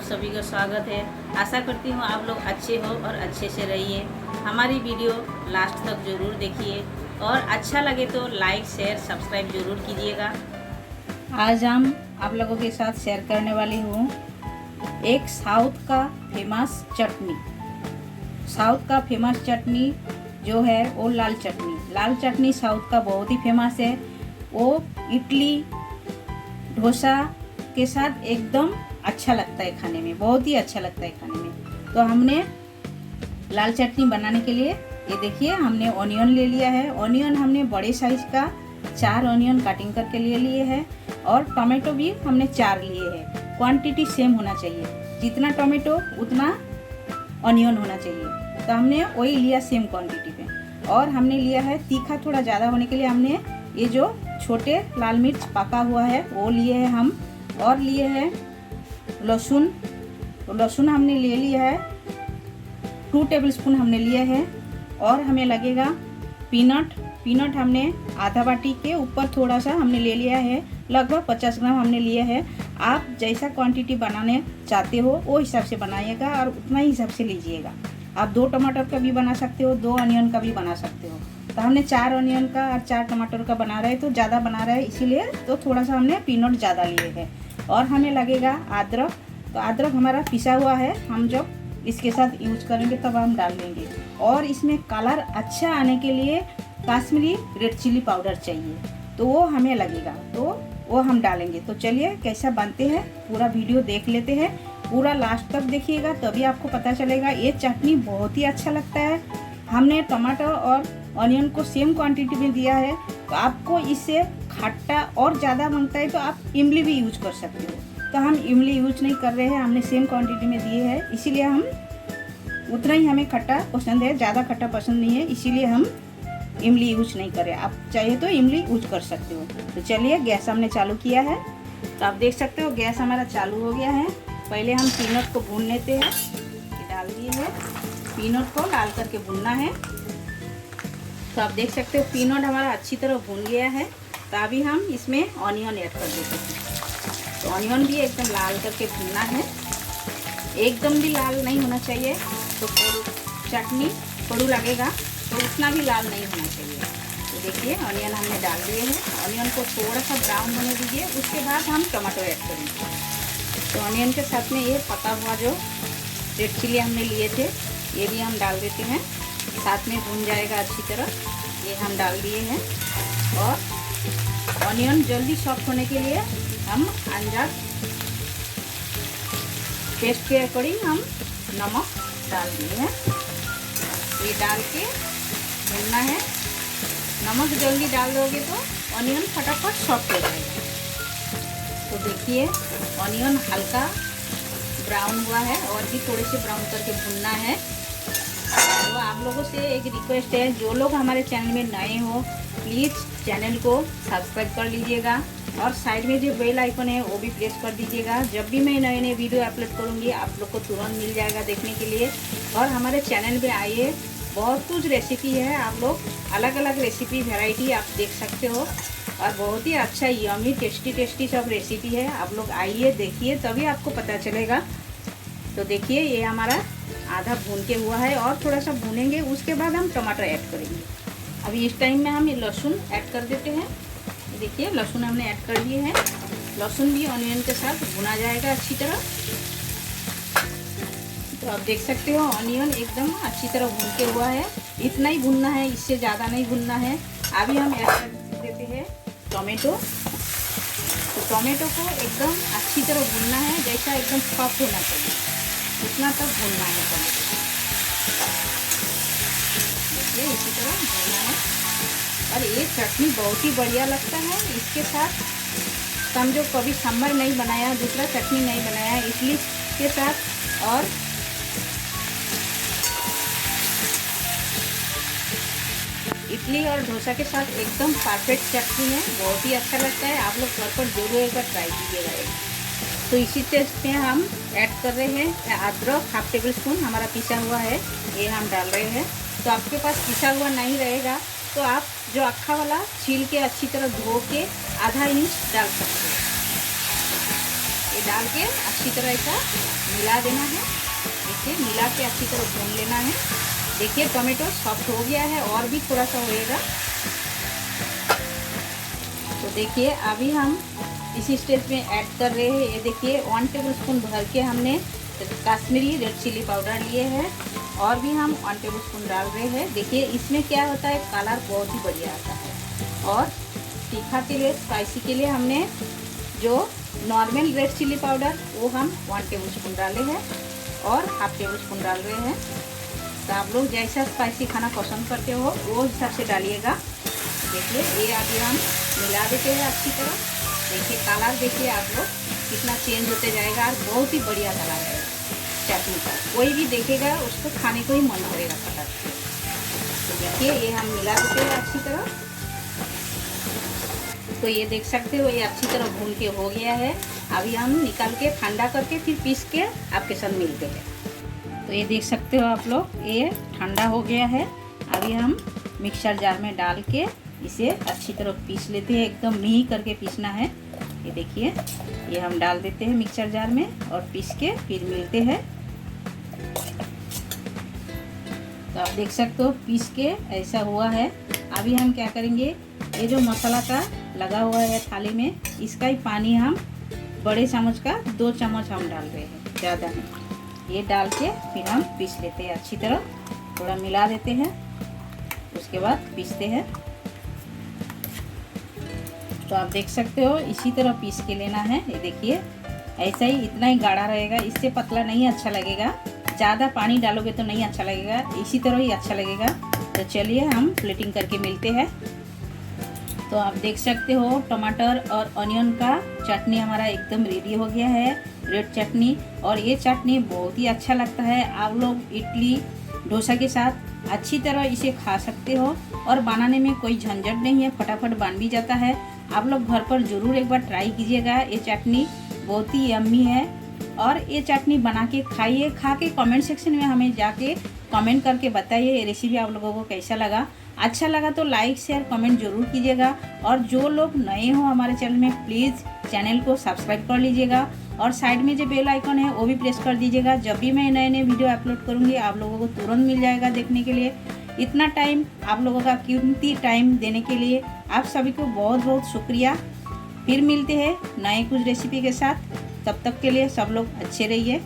सभी का स्वागत है। आशा करती हूँ आप लोग अच्छे हो और अच्छे से रहिए। हमारी वीडियो लास्ट तक ज़रूर देखिए और अच्छा लगे तो लाइक शेयर सब्सक्राइब ज़रूर कीजिएगा। आज हम आप लोगों के साथ शेयर करने वाली हूँ एक साउथ का फेमस चटनी। साउथ का फेमस चटनी जो है वो लाल चटनी। लाल चटनी साउथ का बहुत ही फेमस है। वो इडली डोसा के साथ एकदम अच्छा लगता है खाने में, बहुत ही अच्छा लगता है खाने में। तो हमने लाल चटनी बनाने के लिए ये देखिए हमने ऑनियन ले लिया है। ऑनियन हमने बड़े साइज का 4 ऑनियन कटिंग करके ले लिए हैं और टमाटो भी हमने 4 लिए हैं। क्वांटिटी सेम होना चाहिए, जितना टमाटो उतना ऑनियन होना चाहिए। तो हमने वही लिया सेम क्वांटिटी पे। और हमने लिया है तीखा थोड़ा ज़्यादा होने के लिए हमने ये जो छोटे लाल मिर्च पका हुआ है वो लिए हैं हम। और लिए हैं लहसुन। तो लहसुन हमने ले लिया है 2 टेबलस्पून हमने लिए हैं। और हमें लगेगा पीनट हमने आधा बाटी के ऊपर थोड़ा सा हमने ले लिया है, लगभग 50 ग्राम हमने लिया है। आप जैसा क्वांटिटी बनाने चाहते हो वो हिसाब से बनाइएगा और उतना ही हिसाब से लीजिएगा। आप 2 टमाटर का भी बना सकते हो, 2 ऑनियन का भी बना सकते हो। तो हमने 4 ऑनियन का और 4 टमाटर का बना रहे तो ज़्यादा बना रहे हैं, इसीलिए तो थोड़ा सा हमने पीनट ज़्यादा लिए हैं। और हमें लगेगा अदरक। तो अदरक हमारा पिसा हुआ है, हम जब इसके साथ यूज करेंगे तब हम डाल देंगे। और इसमें कलर अच्छा आने के लिए कश्मीरी रेड चिली पाउडर चाहिए, तो वो हमें लगेगा, तो वो हम डालेंगे। तो चलिए कैसा बनते हैं पूरा वीडियो देख लेते हैं। पूरा लास्ट तक देखिएगा तभी आपको पता चलेगा। ये चटनी बहुत ही अच्छा लगता है। हमने टमाटर और ऑनियन को सेम क्वांटिटी में दिया है, तो आपको इससे खट्टा और ज़्यादा मांगता है तो आप इमली भी यूज कर सकते हो। तो हम इमली यूज नहीं कर रहे हैं, हमने सेम क्वांटिटी में दिए हैं, इसीलिए हम उतना ही हमें खट्टा पसंद है, ज़्यादा खट्टा पसंद नहीं है, इसीलिए हम इमली यूज नहीं करें। आप चाहे तो इमली यूज कर सकते हो। तो चलिए गैस हमने चालू किया है, तो आप देख सकते हो गैस हमारा चालू हो गया है। पहले हम पीनट को भून लेते हैं। ये डाल दिए हैं, पीनट को डाल करके भूनना है। तो आप देख सकते हो पीनट हमारा अच्छी तरह भून गया है। तो अभी हम इसमें ऑनियन ऐड कर देते हैं। तो ऑनियन भी एकदम लाल करके भूनना है, एकदम भी लाल नहीं होना चाहिए, तो चटनी कड़ू लगेगा, तो उतना भी लाल नहीं होना चाहिए। तो देखिए ऑनियन हमने डाल दिए हैं। ऑनियन को थोड़ा सा ब्राउन होने दीजिए, उसके बाद हम टमाटो ऐड करेंगे। तो ऑनियन के साथ में ये पका हुआ जो रेड चिली हमने लिए थे ये भी हम डाल देते हैं, साथ में भून जाएगा अच्छी तरह। ये हम डाल दिए हैं। और ऑनियन जल्दी सॉफ्ट होने के लिए हम अंदाज टेस्ट के अकॉर्डिंग हम नमक डाल दिए हैं। ये डाल के भूनना है। नमक जल्दी डाल दोगे तो ऑनियन फटाफट सॉफ्ट हो जाएगा। तो देखिए ऑनियन हल्का ब्राउन हुआ है और भी थोड़े से ब्राउन करके भूनना है। तो आप लोगों से एक रिक्वेस्ट है, जो लोग हमारे चैनल में नए हो प्लीज़ चैनल को सब्सक्राइब कर लीजिएगा और साइड में जो बेल आइकन है वो भी प्रेस कर दीजिएगा। जब भी मैं नए नए वीडियो अपलोड करूँगी आप लोग को तुरंत मिल जाएगा देखने के लिए। और हमारे चैनल पे आइए, बहुत कुछ रेसिपी है, आप लोग अलग अलग रेसिपी वेराइटी आप देख सकते हो और बहुत ही अच्छा यमी टेस्टी सब रेसिपी है। आप लोग आइए देखिए तभी आपको पता चलेगा। तो देखिए ये हमारा आधा भून के हुआ है और थोड़ा सा भूनेंगे, उसके बाद हम टमाटर ऐड करेंगे। अभी इस टाइम में हम ये लहसुन ऐड कर देते हैं। देखिए लहसुन हमने ऐड कर दिए हैं। लहसुन भी ऑनियन के साथ भुना जाएगा अच्छी तरह। तो आप देख सकते हो ऑनियन एकदम अच्छी तरह भून के हुआ है। इतना ही भुनना है, इससे ज़्यादा नहीं भुनना है। अभी हम ऐड कर देते हैं टोमेटो। तो टोमेटो को एकदम अच्छी तरह भूनना है, जैसा एकदम सॉफ्ट होना चाहिए उतना तक भूनना है टोमेटो। देखिए इसी तरह भूनना है। और ये चटनी बहुत ही बढ़िया लगता है। इसके साथ समझो कभी सांभर नहीं बनाया, दूसरा चटनी नहीं बनाया, इडली के साथ और इडली और डोसा के साथ एकदम परफेक्ट चटनी है, बहुत ही अच्छा लगता है। आप लोग घर पर जरूर एक बार ट्राई कीजिएगा। तो इसी टेस्ट में हम ऐड कर रहे हैं अदरक 1/2 टेबल स्पून हमारा पिसा हुआ है, ये हम डाल रहे हैं। तो आपके पास पिसा हुआ नहीं रहेगा तो आप जो अक्खा वाला छील के अच्छी तरह धो के आधा इंच डाल सकते हैं। ये डाल के अच्छी तरह ऐसा मिला देना है। इसे मिला के अच्छी तरह भून लेना है। देखिए टमाटो सॉफ्ट हो गया है और भी थोड़ा सा होएगा। तो देखिए अभी हम इसी स्टेज में ऐड कर रहे हैं। ये देखिए 1 टेबलस्पून भर के हमने कश्मीरी रेड चिली पाउडर लिए हैं और भी हम 1 टेबलस्पून डाल रहे हैं। देखिए इसमें क्या होता है, कलर बहुत ही बढ़िया आता है। और तीखा के लिए, स्पाइसी के लिए हमने जो नॉर्मल रेड चिली पाउडर वो हम 1 टेबलस्पून डाले हैं और 1/2 टेबलस्पून डाल रहे हैं। तो आप लोग जैसा स्पाइसी खाना पसंद करते हो वो हिसाब से डालिएगा। देखिए ये अभी हम मिला देते हैं अच्छी तरह। देखिए कलर देखिए आप लोग कितना चेंज होते जाएगा और बहुत ही बढ़िया कलर है चटनी का। कोई भी देखेगा उसको खाने को ही मन करेगा कलर। तो देखिए ये हम मिला देते हैं अच्छी तरह। तो ये देख सकते हो ये अच्छी तरह भून के हो गया है। अभी हम निकाल के ठंडा करके फिर पीस के आपके साथ मिलते हैं। तो ये देख सकते हो आप लोग ये ठंडा हो गया है। अभी हम मिक्सर जार में डाल के इसे अच्छी तरह पीस लेते हैं। एकदम मिही करके पीसना है। ये देखिए ये हम डाल देते हैं मिक्सर जार में और पीस के फिर मिलते हैं। तो आप देख सकते हो पीस के ऐसा हुआ है। अभी हम क्या करेंगे, ये जो मसाला का लगा हुआ है थाली में, इसका ही पानी हम बड़े चम्मच का 2 चम्मच हम डाल रहे हैं, ज़्यादा नहीं। ये डाल के फिर हम पीस लेते हैं अच्छी तरह, थोड़ा मिला देते हैं, उसके बाद पीसते हैं। तो आप देख सकते हो इसी तरह पीस के लेना है। ये देखिए ऐसा ही, इतना ही गाढ़ा रहेगा, इससे पतला नहीं अच्छा लगेगा। ज़्यादा पानी डालोगे तो नहीं अच्छा लगेगा, इसी तरह ही अच्छा लगेगा। तो चलिए हम प्लेटिंग करके मिलते हैं। तो आप देख सकते हो टमाटर और ऑनियन का चटनी हमारा एकदम रेडी हो गया है, रेड चटनी। और ये चटनी बहुत ही अच्छा लगता है। आप लोग इडली डोसा के साथ अच्छी तरह इसे खा सकते हो और बनाने में कोई झंझट नहीं है, फटाफट बन भी जाता है। आप लोग घर पर ज़रूर एक बार ट्राई कीजिएगा। ये चटनी बहुत ही यम्मी है और ये चटनी बना के खाइए। खा के कमेंट सेक्शन में हमें जाके कमेंट करके बताइए ये रेसिपी आप लोगों को कैसा लगा। अच्छा लगा तो लाइक शेयर कमेंट जरूर कीजिएगा। और जो लोग नए हो हमारे चैनल में प्लीज़ चैनल को सब्सक्राइब कर लीजिएगा और साइड में जो बेल आइकन है वो भी प्रेस कर दीजिएगा। जब भी मैं नए नए वीडियो अपलोड करूँगी आप लोगों को तुरंत मिल जाएगा देखने के लिए। इतना टाइम आप लोगों का कीमती टाइम देने के लिए आप सभी को बहुत बहुत शुक्रिया। फिर मिलते हैं नए कुछ रेसिपी के साथ। तब तक के लिए सब लोग अच्छे रहिए।